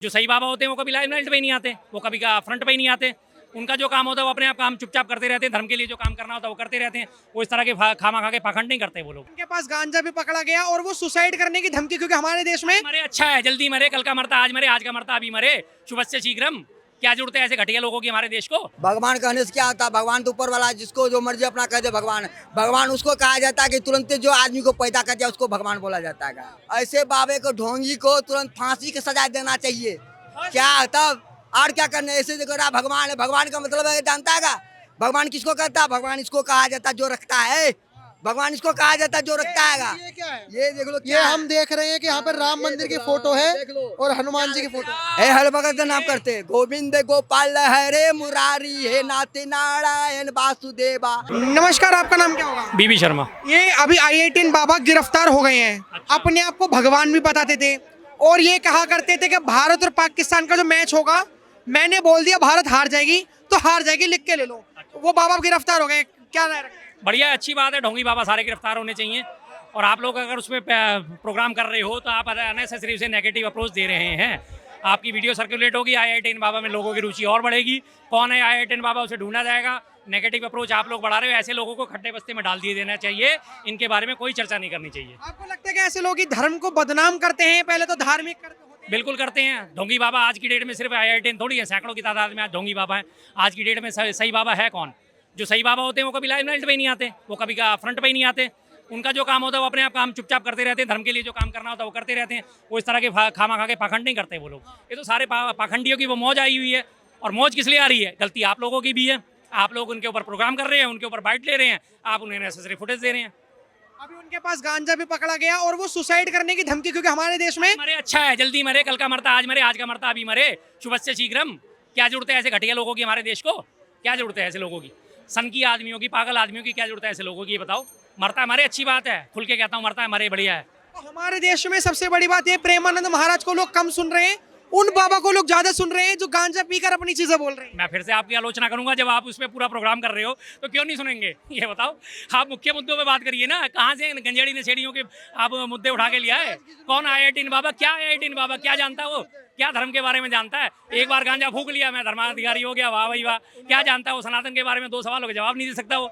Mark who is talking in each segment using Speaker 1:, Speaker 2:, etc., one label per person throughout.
Speaker 1: जो सही बाबा होते हैं वो कभी लाइमलाइट पे ही नहीं आते, वो कभी फ्रंट पे ही नहीं आते। उनका जो काम होता है वो अपने आप काम चुपचाप करते रहते हैं, धर्म के लिए जो काम करना होता है वो करते रहते हैं। वो इस तरह के खामा खा के पाखंड नहीं करते वो लोग।
Speaker 2: उनके पास गांजा भी पकड़ा गया और वो सुसाइड करने की धमकी, क्योंकि हमारे देश में
Speaker 1: मरे अच्छा है, जल्दी मरे, कल का मरता आज मरे, आज का मरता अभी मरे, शुभ से शीघ्रम। क्या जरूरत है ऐसे घटिया लोगों की हमारे देश को।
Speaker 3: भगवान कहने से क्या होता है? भगवान तो ऊपर वाला है, जिसको जो मर्जी अपना कह दे भगवान। भगवान उसको कहा जाता है कि तुरंत जो आदमी को पैदा कर जाए उसको भगवान बोला जाता है। ऐसे बाबे को ढोंगी को तुरंत फांसी की सजा देना चाहिए। क्या तब और क्या करने? ऐसे जगह भगवान है, भगवान का मतलब है जानता है? भगवान किसको कहता है? भगवान इसको कहा जाता है जो रखता है। भगवान इसको कहा जाता है जो रखता है।
Speaker 2: ये क्या है?
Speaker 3: ये देख लो,
Speaker 2: ये हम देख रहे हैं कि यहाँ पर राम मंदिर की फोटो है और हनुमान जी की फोटो है।
Speaker 3: हर भगत नाम करते गोविंद गोपाल हरे मुरारी हे नाथ नारायण वासुदेवा।
Speaker 2: नमस्कार, आपका नाम क्या होगा?
Speaker 1: बीबी शर्मा।
Speaker 2: ये अभी आई-18 बाबा गिरफ्तार हो गए हैं। अपने आप को भगवान भी बताते थे और ये कहा करते थे कि भारत और पाकिस्तान का जो मैच होगा, मैंने बोल दिया भारत हार जाएगी तो हार जाएगी, लिख के ले लो। वो बाबा गिरफ्तार हो गए, क्या राय रखते हैं?
Speaker 1: बढ़िया, अच्छी बात है, ढोंगी बाबा सारे गिरफ्तार होने चाहिए। और आप लोग अगर उसमें प्रोग्राम कर रहे हो तो आप अननेसेसरी से नेगेटिव अप्रोच दे रहे हैं। आपकी वीडियो सर्कुलेट होगी, आई-18 बाबा में लोगों की रुचि और बढ़ेगी। कौन है आई-18 बाबा, उसे ढूंढा जाएगा। नेगेटिव अप्रोच आप लोग बढ़ा रहे हो, ऐसे लोगों को खड्डे बस्ते में डाल दिए देना चाहिए। इनके बारे में कोई चर्चा नहीं करनी चाहिए।
Speaker 2: आपको लगता है कि ऐसे लोग ही धर्म को बदनाम करते हैं? पहले तो धार्मिक करते होते हैं।
Speaker 1: बिल्कुल करते हैं। ढोंगी बाबा आज की डेट में सिर्फ आई-18 थोड़ी है, सैकड़ों की तादाद में आज ढोंगी बाबा है। आज की डेट में सही बाबा है कौन? जो सही बाबा होते हैं वो कभी लाइमलाइट पे ही नहीं आते, वो कभी फ्रंट पे ही नहीं आते। उनका जो काम होता है वो अपने आप काम चुपचाप करते रहते हैं, धर्म के लिए जो काम करना होता है वो करते रहते हैं। वो इस तरह के खामा खा के पाखंड नहीं करते वो लोग। ये तो सारे पाखंडियों की वो मौज आई हुई है। और मौज किस लिए आ रही है? गलती आप लोगों की भी है। आप लोग उनके ऊपर प्रोग्राम कर रहे हैं, उनके ऊपर बाइट ले रहे हैं, आप उन्हें नेसेसरी फुटेज दे रहे हैं।
Speaker 2: अभी उनके पास गांजा भी पकड़ा गया और वो सुसाइड करने की धमकी, क्योंकि हमारे देश में
Speaker 1: मरे अच्छा है, जल्दी मरे, कल का मरता आज मरे, आज का मरता अभी मरे, शुभ से शीघ्रम। क्या जरूरत है ऐसे घटिया लोगों की हमारे देश को? क्या जरूरत है ऐसे लोगों की? सन की आदमियों की, पागल आदमियों की क्या जरूरत है ऐसे लोगों की? ये बताओ। मरता है मरे, अच्छी बात है, खुल के कहता हूँ, मरता है मरे, बढ़िया है।
Speaker 2: हमारे देश में सबसे बड़ी बात ये, प्रेमानंद महाराज को लोग कम सुन रहे हैं, उन बाबा को लोग ज्यादा सुन रहे हैं जो गांजा पीकर अपनी चीजें बोल रहे हैं।
Speaker 1: मैं फिर से आपकी आलोचना करूंगा, जब आप उसमें पूरा प्रोग्राम कर रहे हो तो क्यों नहीं सुनेंगे? ये बताओ। आप मुख्य मुद्दों पे बात करिए ना। कहाँ से गंजेड़ी नशेड़ियों के आप मुद्दे उठा के लिया है? कौन आई-18 बाबा? क्या आई-18 बाबा? क्या जानता है वो? क्या धर्म के बारे में जानता है? एक बार गांजा फूक लिया, मैं धर्माधिकारी हो गया, वाह भाई वाह। क्या जानता है वो सनातन के बारे में? 2 सवालों का जवाब नहीं दे सकता वो।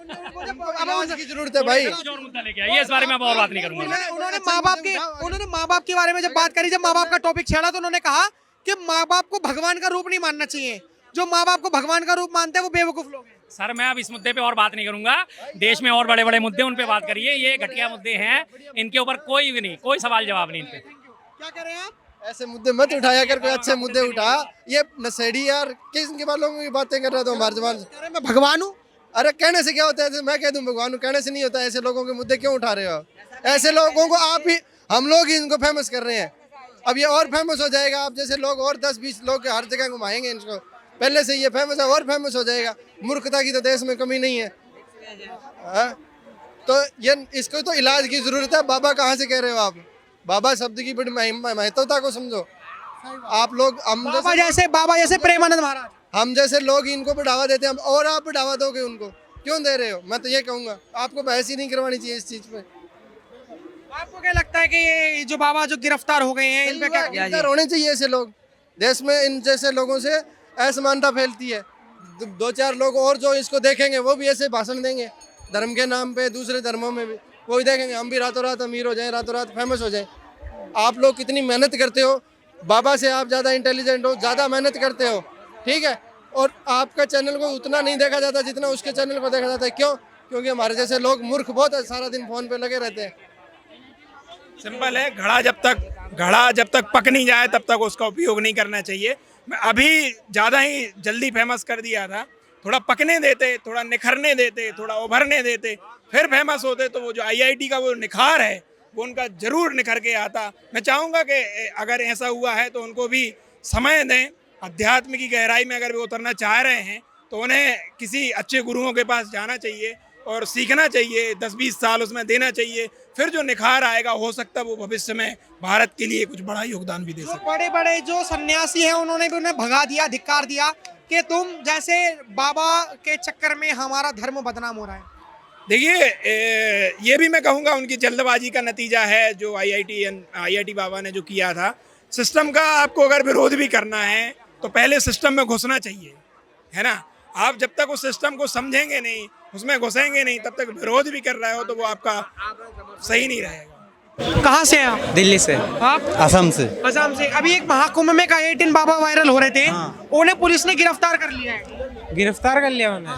Speaker 4: इलाज की जरूरत है भाई।
Speaker 1: कुछ और मुद्दा लेके आइए, इस बारे में अब और बात नहीं करूंगा।
Speaker 2: उन्होंने माँ बाप के बारे में जब बात करी, जब माँ बाप का टॉपिक छेड़ा, तो उन्होंने कहा कि माँ बाप को भगवान का रूप नहीं मानना चाहिए। जो माँ बाप को भगवान का रूप मानते हैं वो बेवकूफ लोग हैं।
Speaker 1: सर, मैं अब इस मुद्दे पे और बात नहीं करूंगा। देश में और बड़े बड़े मुद्दे, उन पे बात करिए। ये घटिया मुद्दे हैं, इनके ऊपर कोई भी नहीं, कोई सवाल जवाब नहीं इन पे।
Speaker 2: क्या कह रहे हैं आप?
Speaker 4: ऐसे मुद्दे मत उठाया कर, कोई अच्छे मुद्दे उठा। ये नशेड़ी यार किस के बालों की बातें कर रहा था हमारे जबान से।
Speaker 2: कह रहे हैं मैं भगवान हूँ।
Speaker 4: अरे कहने से क्या होता है? मैं कह दूं भगवान हूं, कहने से नहीं होता। ऐसे लोगों के मुद्दे क्यों उठा रहे हो आप? ऐसे लोगों को आप ही, हम लोग ही इनको फेमस कर रहे हैं। अब ये और फेमस हो जाएगा, आप जैसे लोग और 10-20 लोग हर जगह घुमाएंगे इनको। पहले से ये फेमस है, और फेमस हो जाएगा। मूर्खता की तो देश में कमी नहीं है। तो ये इसको तो इलाज की जरूरत है। बाबा कहाँ से कह रहे हो आप? बाबा शब्द की बड़ी महत्वता को समझो आप लोग।
Speaker 2: बाबा जैसे प्रेमानंद महाराज,
Speaker 4: हम जैसे लोग इनको बढ़ावा देते हैं, और आप बढ़ावा दोगे उनको? क्यों दे रहे हो? मैं तो ये कहूँगा आपको बहस ही नहीं करवानी चाहिए इस चीज़ पे।
Speaker 2: आपको क्या लगता है कि ये जो बाबा जो गिरफ्तार हो गए हैं, इन पे क्या
Speaker 4: गिरफ्तार होने चाहिए ऐसे लोग। देश में इन जैसे लोगों से असमानता फैलती है। 2-4 लोग और जो इसको देखेंगे वो भी ऐसे भाषण देंगे धर्म के नाम पे। दूसरे धर्मों में भी वो भी देखेंगे, हम भी रातों रात अमीर हो जाएं, रातों रात फेमस हो जाएं। आप लोग कितनी मेहनत करते हो, बाबा से आप ज़्यादा इंटेलिजेंट हो, ज़्यादा मेहनत करते हो, ठीक है। और आपका चैनल को उतना नहीं देखा जाता जितना उसके चैनल को देखा जाता है। क्यों? क्योंकि हमारे जैसे लोग मूर्ख बहुत है, सारा दिन फोन पे लगे रहते हैं।
Speaker 5: सिंपल है, घड़ा जब तक पक नहीं जाए तब तक उसका उपयोग नहीं करना चाहिए। अभी ज़्यादा ही जल्दी फेमस कर दिया था। थोड़ा पकने देते, थोड़ा निखरने देते, थोड़ा उभरने देते, फिर फेमस होते तो वो जो आई-आई-टी का वो निखार है वो उनका जरूर निखर के आता। मैं चाहूँगा कि अगर ऐसा हुआ है तो उनको भी समय दें। अध्यात्म की गहराई में अगर वे उतरना चाह रहे हैं तो उन्हें किसी अच्छे गुरुओं के पास जाना चाहिए और सीखना चाहिए। 10-20 साल उसमें देना चाहिए, फिर जो निखार आएगा हो सकता है वो भविष्य में भारत के लिए कुछ बड़ा योगदान भी दे सके।
Speaker 2: बड़े बड़े जो सन्यासी हैं उन्होंने भी उन्हें भगा दिया, धिक्कार दिया कि तुम जैसे बाबा के चक्कर में हमारा धर्म बदनाम हो रहा है।
Speaker 5: देखिए, ये भी मैं कहूँगा उनकी जल्दबाजी का नतीजा है जो आई आई टी बाबा ने जो किया था। सिस्टम का आपको अगर विरोध भी करना है तो पहले सिस्टम में घुसना चाहिए, है ना। आप जब तक उस सिस्टम को समझेंगे नहीं, उसमें घुसेंगे नहीं, तब तक विरोध भी कर रहे हो तो वो आपका सही नहीं रहेगा।
Speaker 2: कहाँ से हैं आप?
Speaker 6: दिल्ली से,
Speaker 2: आप
Speaker 6: असम से।
Speaker 2: असम से। अभी एक महाकुंभ में का 18 बाबा वायरल हो रहे थे, उन्हें पुलिस ने गिरफ्तार कर लिया है।
Speaker 6: गिरफ्तार कर लिया उन्हें।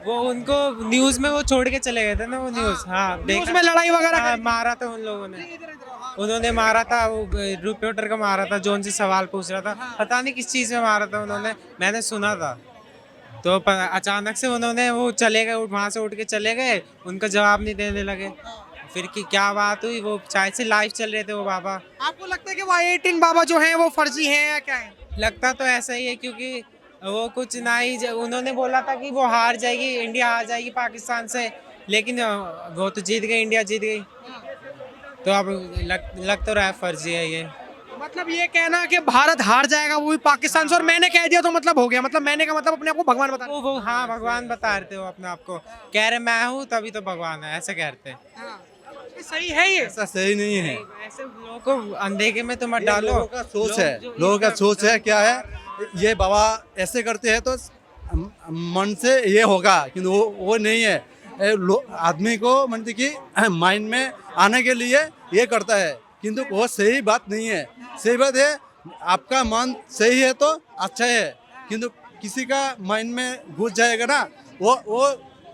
Speaker 6: वो उनको न्यूज में वो छोड़ के चले गए थे ना, वो न्यूज। हाँ,
Speaker 2: न्यूज़ में लड़ाई वगैरह
Speaker 6: हाँ, मारा था उन लोगों ने। उन्होंने मारा था, वो रिपोर्टर का मारा था जो उनसे सवाल पूछ रहा था। पता नहीं किस चीज में मारा था उन्होंने, मैंने सुना था। तो अचानक से उन्होंने वो चले गए, वहां से उठ के चले गए, उनका जवाब नहीं देने लगे। फिर की क्या बात हुई, वो शायद से लाइव चल रहे थे वो बाबा।
Speaker 2: आपको लगता है कि वो 18 बाबा जो हैं वो फर्जी हैं या क्या है?
Speaker 6: लगता तो ऐसा ही है, क्योंकि वो कुछ ना ही उन्होंने बोला था कि वो हार जाएगी, इंडिया हार जाएगी पाकिस्तान से, लेकिन वो तो जीत गई, इंडिया जीत गई। तो अब लग तो रहा है फर्जी है ये।
Speaker 2: मतलब ये कहना कि भारत हार जाएगा वो भी पाकिस्तान से, और मैंने कह दिया तो मतलब हो गया, मतलब मैंने का मतलब अपने आप को भगवान बता।
Speaker 6: वो हाँ, भगवान बता रहे थे वो अपने आप को, कह रहे मैं हूँ तभी तो भगवान है, ऐसा कहते हैं।
Speaker 2: ये सही है ये?
Speaker 7: ऐसा सही नहीं है।
Speaker 6: ऐसे लोगों को अंधेरे में तो मत
Speaker 7: ये
Speaker 6: डालो।
Speaker 7: लोगों का सोच है, लोगों का सोच है क्या है, ये बाबा ऐसे करते हैं तो मन से ये होगा, किंतु वो नहीं है। आदमी को मतलब कि माइंड में आने के लिए ये करता है, किंतु वो सही बात नहीं है। सही बात है, आपका मन सही है तो अच्छा है, किंतु किसी का माइंड में घुस जाएगा ना, वो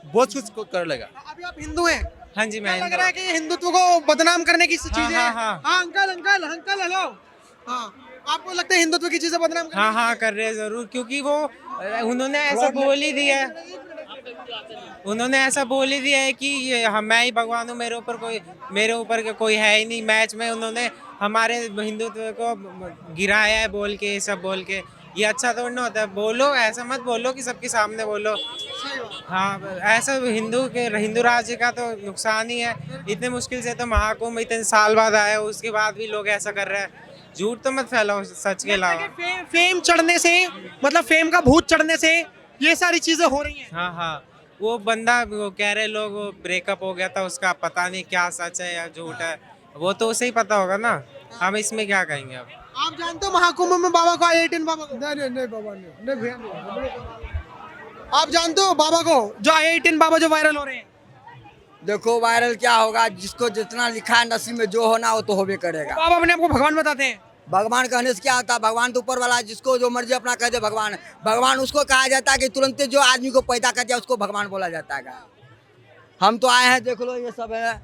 Speaker 7: बहुत कुछ कर लेगा।
Speaker 2: अभी आप हिंदू हैं?
Speaker 6: हाँ जी, मैं
Speaker 2: क्या लग रहा है कि ये हिंदुत्व को बदनाम करने की चीजें हैं?
Speaker 6: हाँ।
Speaker 2: हाँ अंकल अंकल अंकल हेलो। हाँ, आपको लगता है हिंदुत्व की चीजें बदनाम करने
Speaker 6: हाँ हाँ कर रहे हैं जरूर, क्योंकि वो उन्होंने ऐसा बोल ही दिया है। उन्होंने ऐसा बोल ही दिया है कि मैं ही भगवान हूँ, मेरे ऊपर के कोई है ही नहीं। मैच में उन्होंने हमारे हिंदुत्व को गिराया है बोल के, ये सब बोल के। ये अच्छा थोड़ा ना होता है। बोलो, ऐसा मत बोलो कि सबके सामने बोलो। हाँ, ऐसा हिंदू राज्य का तो नुकसान ही है। इतने मुश्किल से तो महाकुंभ इतने साल बाद आया, उसके बाद भी लोग ऐसा कर रहे हैं। झूठ तो मत फैलाओ सच के अलावा।
Speaker 2: फेम चढ़ने से, मतलब फेम का भूत चढ़ने से ये सारी चीजें हो रही हैं।
Speaker 6: हाँ हाँ, वो बंदा वो कह रहे लोग वो ब्रेकअप हो गया था उसका, पता नहीं क्या सच है या झूठ है, वो तो उसे ही पता होगा ना। हम इसमें क्या कहेंगे अब।
Speaker 2: आप जानते हो महाकुंभ में बाबा को 18 बाबा को? नहीं बाबा नहीं भैया नहीं। आप जानते हो बाबा को, जो 18 बाबा जो वायरल हो रहे हैं?
Speaker 3: देखो वायरल क्या होगा, जिसको जितना लिखा है नसीब में जो होना वो तो होबे करेगा।
Speaker 2: बाबा अपने आपको भगवान बताते हैं।
Speaker 3: भगवान कहने से क्या होता है, भगवान तो ऊपर वाला है, जिसको जो मर्जी अपना कह दे भगवान। भगवान उसको कहा जाता है कि तुरंत जो आदमी को पैदा कर दिया उसको भगवान बोला जाता है। हम तो आए हैं, देख लो ये सब है।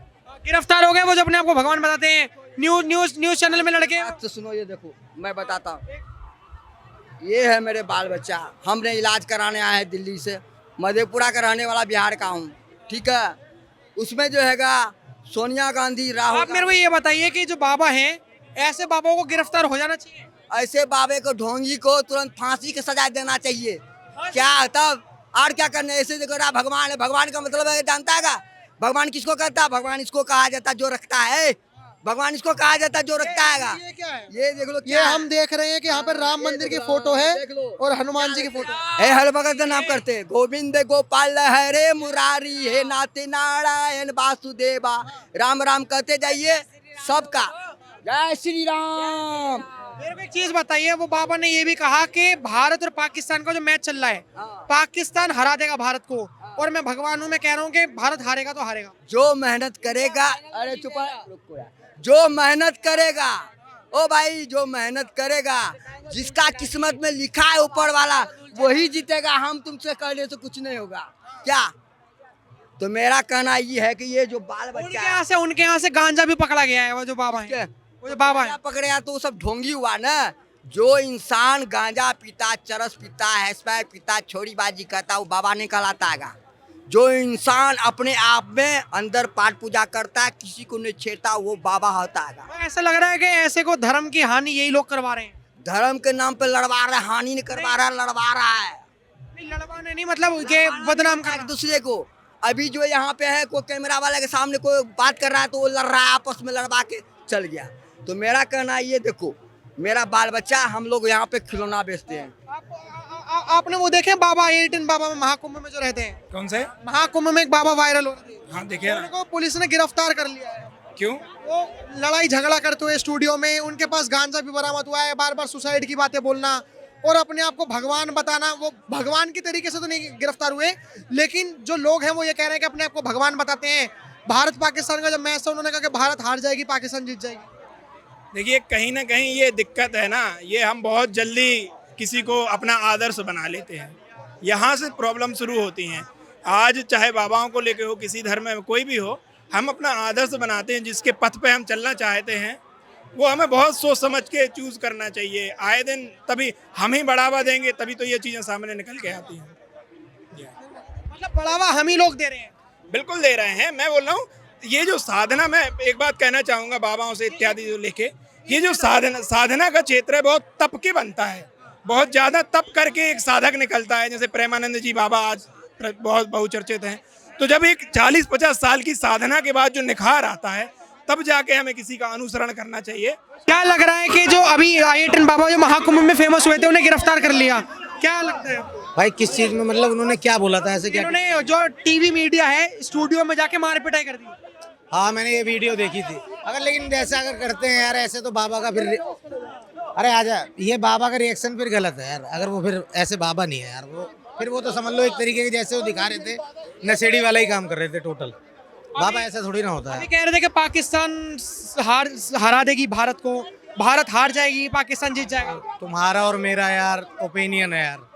Speaker 2: गिरफ्तार हो गए वो जो अपने आपको भगवान बताते हैं, न्यूज चैनल में लड़के।
Speaker 3: बात तो सुनो, ये देखो मैं बताता हूँ। ये है मेरे बाल बच्चा, हमने इलाज कराने आए हैं दिल्ली से। मधेपुरा का रहने वाला बिहार का हूँ, ठीक है। उसमें जो हैगा सोनिया गांधी, राहुल।
Speaker 2: आप मेरे को ये बताइए कि जो बाबा हैं, ऐसे बाबाओं को गिरफ्तार हो जाना चाहिए?
Speaker 3: ऐसे बाबे को, ढोंगी को तुरंत फांसी की सजा देना चाहिए। क्या तब और क्या करने, ऐसे देखो रहा भगवान है। भगवान का मतलब है, जानता है भगवान किसको कहता है? भगवान इसको कहा जाता है जो रखता है। भगवान इसको कहा जाता है जो रखता है।
Speaker 2: ये क्या है?
Speaker 3: ये देख लो,
Speaker 2: ये हम देख रहे हैं कि यहाँ पर राम मंदिर की फोटो है और हनुमान जी की फोटो है।
Speaker 3: हर भगत नाम करते, गोविंद गोपाल हरे मुरारी, हे नाथ नारायण वासुदेवा। राम राम कहते जाइए सबका। जय श्री राम।
Speaker 2: मेरे को एक चीज बताइए, वो बाबा ने ये भी कहा कि भारत और पाकिस्तान का जो मैच चल रहा है, पाकिस्तान हरा देगा भारत को, और मैं भगवान हूँ, मैं कह रहा हूँ कि भारत हारेगा तो हारेगा।
Speaker 3: जो मेहनत करेगा, अरे चुप, जो मेहनत करेगा, ओ भाई जो मेहनत करेगा, जिसका किस्मत में लिखा है ऊपर वाला वही जीतेगा। हम तुमसे कहने से कुछ नहीं होगा क्या। तो मेरा कहना ये है कि ये जो बाल बच्चा
Speaker 2: उनके यहाँ से गांजा भी पकड़ा गया है। वो जो बाबा है, वो जो बाबा है
Speaker 3: पकड़े तो वो सब ढोंगी हुआ ना। जो इंसान गांजा पीता, चरस पीता, हैशपैक पीता, छोरीबाजी करता, वो बाबा नहीं कहलाता है। जो इंसान अपने आप में अंदर पाठ पूजा करता है, किसी को नहीं छेड़ता, वो बाबा होता है।
Speaker 2: ऐसा लग रहा है कि ऐसे को धर्म की हानि यही लोग करवा रहे हैं।
Speaker 3: धर्म के नाम पे लड़वा रहा है, हानि नहीं करवा रहा, लड़वा रहा है।
Speaker 2: नहीं लड़वाने नहीं, मतलब के बदनाम कर
Speaker 3: दूसरे को। अभी जो यहाँ पे है, कोई कैमरा वाले के सामने कोई बात कर रहा है तो वो लड़ रहा है, आपस में लड़वा के चल गया। तो मेरा कहना ये, देखो मेरा बाल बच्चा, हम लोग यहाँ पे खिलौना बेचते हैं।
Speaker 2: आपने वो देखे बाबा 18 बाबा में महाकुंभ में जो रहते हैं?
Speaker 5: कौन से?
Speaker 2: महाकुंभ में एक बाबा वायरल हो रहे थे।
Speaker 5: हाँ देखिए,
Speaker 2: उनको पुलिस ने गिरफ्तार कर लिया है।
Speaker 5: क्यों?
Speaker 2: वो लड़ाई झगड़ा करते हुए स्टूडियो में, उनके पास गांजा भी बरामद हुआ है, बार बार सुसाइड की बातें बोलना और अपने आप को भगवान बताना। वो भगवान की तरीके से तो नहीं गिरफ्तार हुए, लेकिन जो लोग हैं वो ये कह रहे हैं कि अपने आप को भगवान बताते हैं। भारत पाकिस्तान का जब मैच था उन्होंने कहा कि भारत हार जाएगी, पाकिस्तान जीत जाएगी।
Speaker 5: देखिए कहीं ना कहीं ये दिक्कत है ना, ये हम बहुत जल्दी किसी को अपना आदर्श बना लेते हैं, यहाँ से प्रॉब्लम शुरू होती हैं। आज चाहे बाबाओं को लेके हो, किसी धर्म में कोई भी हो, हम अपना आदर्श बनाते हैं। जिसके पथ पे हम चलना चाहते हैं वो हमें बहुत सोच समझ के चूज करना चाहिए आए दिन, तभी हम ही बढ़ावा देंगे, तभी तो ये चीज़ें सामने निकल के आती हैं।
Speaker 2: मतलब बढ़ावा हम ही लोग दे रहे हैं।
Speaker 5: बिल्कुल दे रहे हैं। मैं बोल रहा हूँ ये जो साधना, मैं एक बात कहना चाहूँगा बाबाओं से इत्यादि जो लेके, ये जो साधना का क्षेत्र है बहुत तप के बनता है, बहुत ज़्यादा तप करके एक साधक निकलता है। जैसे प्रेमानंद जी बाबा आज बहुत बहुचर्चित हैं। तो जब एक 40-50 साल की साधना के बाद जो निखार आता है, तब जाके हमें किसी का अनुसरण करना चाहिए।
Speaker 2: क्या लग रहा है कि जो अभी आईएटन बाबा जो महाकुंभ में फेमस हुए थे उन्हें गिरफ्तार कर लिया, क्या लगता है?
Speaker 8: भाई किस चीज में, मतलब उन्होंने क्या बोला था ऐसे? क्या
Speaker 2: उन्होंने जो टीवी मीडिया है स्टूडियो में जाके मार पिटाई कर दी।
Speaker 8: हाँ मैंने ये वीडियो देखी थी। अगर लेकिन ऐसा अगर करते हैं यार ऐसे, तो बाबा का फिर, अरे आजा, ये बाबा का रिएक्शन फिर गलत है यार। अगर वो फिर ऐसे बाबा नहीं है यार, वो फिर वो तो समझ लो एक तरीके के जैसे वो दिखा रहे थे, नशेड़ी वाला ही काम कर रहे थे टोटल। बाबा ऐसा थोड़ी ना होता है।
Speaker 2: कह रहे थे कि पाकिस्तान हरा देगी भारत को, भारत हार जाएगी, पाकिस्तान जीत जाएगा।
Speaker 8: तुम्हारा और मेरा यार ओपिनियन है यार।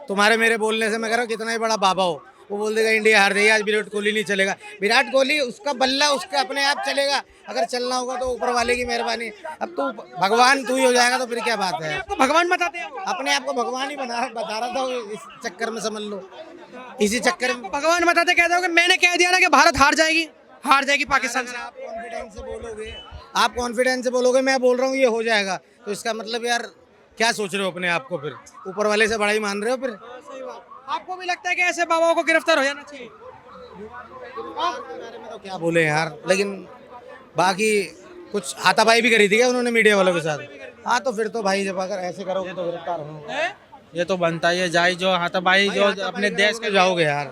Speaker 8: तुम्हारे मेरे बोलने से मैं कह रहा हूँ कितना ही बड़ा बाबा हो, वो बोल देगा इंडिया हार जाएगी, आज विराट कोहली नहीं चलेगा। विराट कोहली उसका बल्ला उसका अपने आप चलेगा, अगर चलना होगा तो ऊपर वाले की मेहरबानी। अब तू भगवान तू ही हो जाएगा तो फिर क्या बात है?
Speaker 2: आपको भगवान बताते हैं?
Speaker 8: अपने आप को भगवान ही बता रहा था, इस चक्कर में समझ लो, इसी चक्कर में।
Speaker 2: भगवान बताते कहते हो कि मैंने कह दिया ना कि भारत हार जाएगी पाकिस्तान से।
Speaker 8: आप कॉन्फिडेंस से बोलोगे, आप कॉन्फिडेंस से बोलोगे मैं बोल रहा हूँ ये हो जाएगा, तो इसका मतलब यार क्या सोच रहे हो अपने आप को? फिर ऊपर वाले से बड़ा ही मान रहे हो फिर।
Speaker 2: आपको भी लगता है कि ऐसे बाबाओं को गिरफ्तार हो जाना चाहिए?
Speaker 8: बारे में तो क्या बोले यार, लेकिन बाकी कुछ हाथापाई भी करी थी क्या उन्होंने मीडिया वालों के साथ? हाँ तो फिर तो भाई जब अगर ऐसे करोगे तो गिरफ्तार होंगे।
Speaker 6: ये तो बनता ही है, जाई जो हाथापाई जो अपने देश के
Speaker 8: जाओगे यार।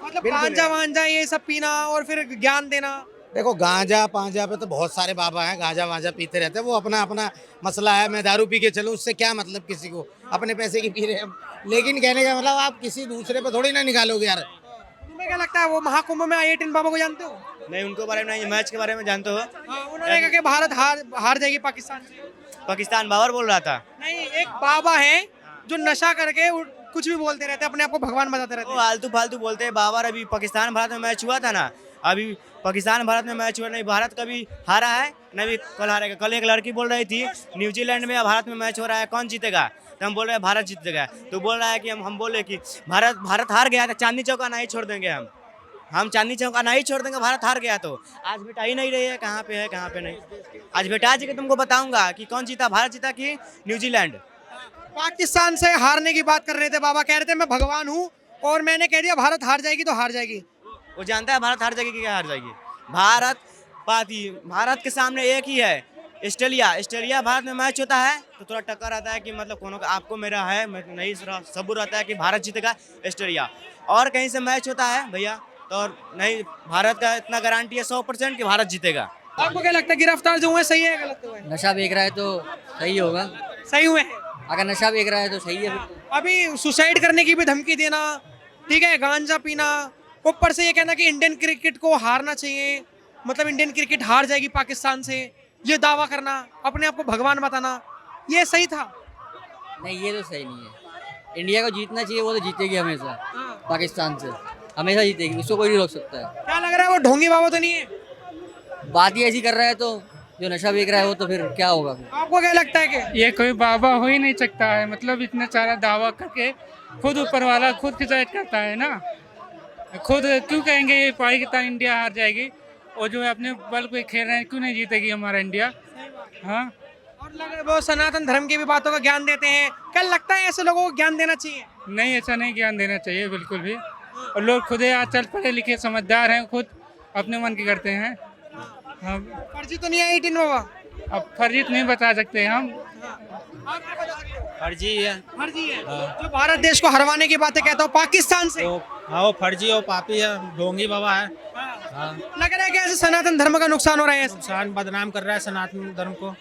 Speaker 2: मतलब गांजा वांजा ये सब पीना और फिर ज्ञान देना।
Speaker 8: देखो गांजा पांजा पे तो बहुत सारे बाबा हैं, गांजा वांजा पीते रहते हैं, वो अपना अपना मसला है। मैं दारू पी के चलूँ उससे क्या मतलब किसी को, अपने पैसे की पी रहे हैं। लेकिन कहने का मतलब आप किसी दूसरे पे थोड़ी ना निकालोगे यार।
Speaker 2: तुम्हें क्या लगता है वो महाकुंभ में आईएटन बाबा को जानते हो?
Speaker 9: नहीं, उनको बारे में नहीं, मैच के बारे में जानते हो?
Speaker 2: उन्होंने कहा कि भारत हार जाएगी पाकिस्तान से।
Speaker 9: पाकिस्तान बाबर बोल रहा था।
Speaker 2: नहीं, एक बाबा है जो नशा करके कुछ भी बोलते रहते हैं, अपने आप को भगवान बताते रहते
Speaker 9: वो
Speaker 2: हैं।
Speaker 9: आलतू फालतू बोलते हैं। बाबर अभी पाकिस्तान भारत में मैच हुआ था ना, अभी पाकिस्तान भारत में मैच हुआ नहीं, भारत कभी हारा है न भी कल हारेगा। कल एक लड़की बोल रही थी न्यूजीलैंड में भारत में मैच हो रहा है, कौन जीतेगा? तो हम बोल रहे हैं भारत जीतेगा। तो बोल रहा है कि हम बोले कि भारत हार गया तो चांदनी चौक आना ही छोड़ देंगे, हम चांदनी चौक आना ही छोड़ देंगे, भारत हार गया तो। आज बेटा ही नहीं रही है, कहाँ पे है कहाँ पे नहीं। आज बेटा जी के तुमको बताऊंगा कि कौन जीता, भारत जीता कि न्यूजीलैंड।
Speaker 2: पाकिस्तान से हारने की बात कर रहे थे बाबा, कह रहे थे मैं भगवान हूँ और मैंने कह दिया भारत हार जाएगी तो हार जाएगी।
Speaker 9: वो जानता है भारत हार जाएगी कि क्या हार जाएगी? भारत के सामने एक ही है, ऑस्ट्रेलिया भारत में मैच होता है तो थोड़ा टक्कर आता है कि मतलब कोनो का आपको मेरा है, मैं नहीं सबूर रहता है कि भारत जीतेगा ऑस्ट्रेलिया। और कहीं से मैच होता है भैया तो नहीं, भारत का इतना गारंटी है 100% कि भारत जीतेगा।
Speaker 2: आपको क्या लगता है गिरफ्तार जो हुए सही है गलत हुए?
Speaker 10: नशा बेच रहा है तो सही होगा।
Speaker 2: सही हुए हैं।
Speaker 10: अगर नशा बेच रहा है तो सही है।
Speaker 2: अभी सुसाइड करने की भी धमकी देना, ठीक है, गांजा पीना, ऊपर से ये कहना कि इंडियन क्रिकेट को हारना चाहिए, मतलब इंडियन क्रिकेट हार जाएगी पाकिस्तान से, ये दावा करना, अपने आप को भगवान बताना, ये सही था?
Speaker 10: नहीं, ये तो सही नहीं है। इंडिया को जीतना चाहिए, वो तो जीतेगी हमेशा। पाकिस्तान से हमेशा जीतेगी, उसको कोई नहीं रोक सकता है।
Speaker 2: क्या लग रहा है वो ढोंगी बाबा तो नहीं है?
Speaker 10: बात ही ऐसी कर रहा है तो जो नशा बेच रहा है वो तो फिर क्या होगा?
Speaker 2: आपको क्या लगता है कि
Speaker 11: ये कोई बाबा हो ही नहीं सकता है? मतलब इतना सारा दावा करके खुद ऊपर वाला खुद डिसाइड करता है ना, खुद क्यों कहेंगे ये पाकिस्तान इंडिया हार जाएगी, और जो है अपने बल पे खेल रहे हैं, क्यों नहीं जीतेगी हमारा इंडिया? हाँ,
Speaker 2: और लग रहा है वो सनातन धर्म की भी बातों का ज्ञान देते हैं, क्या लगता है ऐसे लोगों को ज्ञान देना चाहिए?
Speaker 11: नहीं, ऐसा नहीं ज्ञान देना चाहिए बिल्कुल भी। और लोग खुद आजकल पढ़े लिखे समझदार हैं, खुद अपने मन की करते हैं। हाँ,
Speaker 2: फर्जी तो नहीं है 18 बाबा?
Speaker 11: अब फर्जी तो नहीं बता सकते हम।
Speaker 6: फर्जी है।
Speaker 2: फर्जी है जो भारत देश को हरवाने की बातें कहता हूँ पाकिस्तान से।
Speaker 6: हाँ वो फर्जी और पापी है, ढोंगी बाबा है। हाँ।
Speaker 2: लग रहा है कि ऐसे सनातन धर्म का नुकसान हो रहा है।
Speaker 6: नुकसान बदनाम कर रहा है सनातन धर्म को।